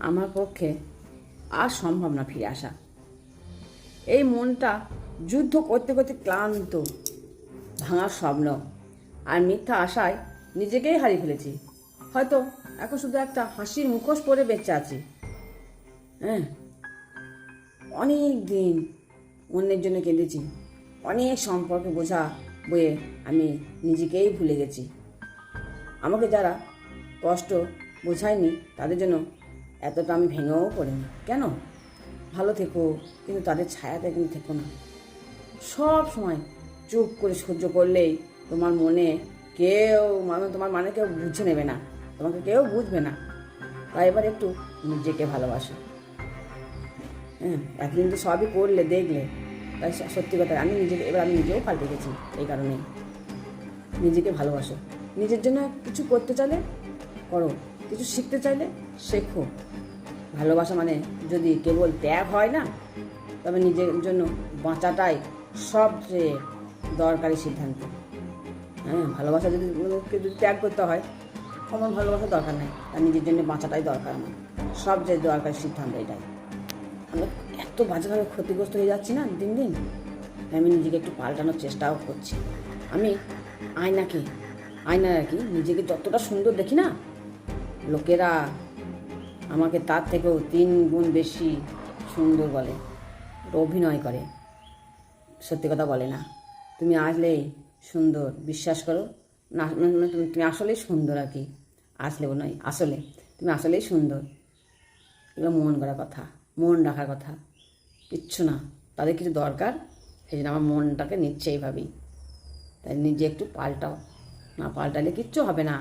আমার পক্ষে আর সম্ভব না ফিরে আসা। এই মনটা যুদ্ধ করতে করতে ক্লান্ত, ভাঙার স্বপ্ন আর মিথ্যা আশায় নিজেকেই হারিয়ে ফেলেছি। হয়তো এখন শুধু একটা হাসির মুখোশ পরে বেঁচে আছি। হ্যাঁ, অনেক দিন অন্যের জন্য কেঁদেছি, অনেক সম্পর্কে বোঝা বয়ে আমি নিজেকেই ভুলে গেছি। আমাকে যারা কষ্ট বোঝায়নি তাদের জন্য এতটা আমি ভেঙেও পড়িনি। কেন? ভালো থেকো, কিন্তু তাদের ছায়াতে কিন্তু থেকো না। সব সময় চুপ করে সহ্য করলেই তোমার মনে কেউ তোমার মানে কেউ বুঝে নেবে না, তোমাকে কেউ বুঝবে না। তাই এবার একটু নিজেকে ভালোবাসো। হ্যাঁ, এতদিন তো সবই করলে দেখলে, তাই সত্যি কথা আমি নিজেও পাল্টে গেছি। এই কারণেই নিজেকে ভালোবাসো। নিজের জন্য কিছু করতে চাইলে করো, কিছু শিখতে চাইলে শেখো। ভালোবাসা মানে যদি কেবল ত্যাগ হয় না, তবে নিজের জন্য বাঁচাটাই সবচেয়ে দরকারি সিদ্ধান্ত। হ্যাঁ, ভালোবাসা যদি ত্যাগ করতে হয়, আমার ভালোবাসার দরকার নেই, আর নিজের জন্য বাঁচাটাই দরকার। আমার সবচেয়ে দরকারি সিদ্ধান্ত এটাই। আমরা এত বাজেভাবে ক্ষতিগ্রস্ত হয়ে যাচ্ছি না দিন দিন, আমি নিজেকে একটু পাল্টানোর চেষ্টাও করছি। আমি আয়নায় আর কি নিজেকে যতটা সুন্দর দেখি না, লোকেরা আমাকে তার থেকেও 3 গুণ বেশি সুন্দর বলে, অভিনয় করে, সত্যি কথা বলে না। তুমি আসলেই সুন্দর, বিশ্বাস করো না। তুমি আসলেই সুন্দর আর কি, আসলে নয়, আসলে তুমি আসলেই সুন্দর। এগুলো মন করা কথা, মন রাখার কথা, কিচ্ছু না। তাদের কিছু দরকার, সেই জন্য আমার মনটাকে নিচ্ছে এইভাবেই। তাই নিজে একটু পাল্টাও, না পাল্টালে কিচ্ছু হবে না।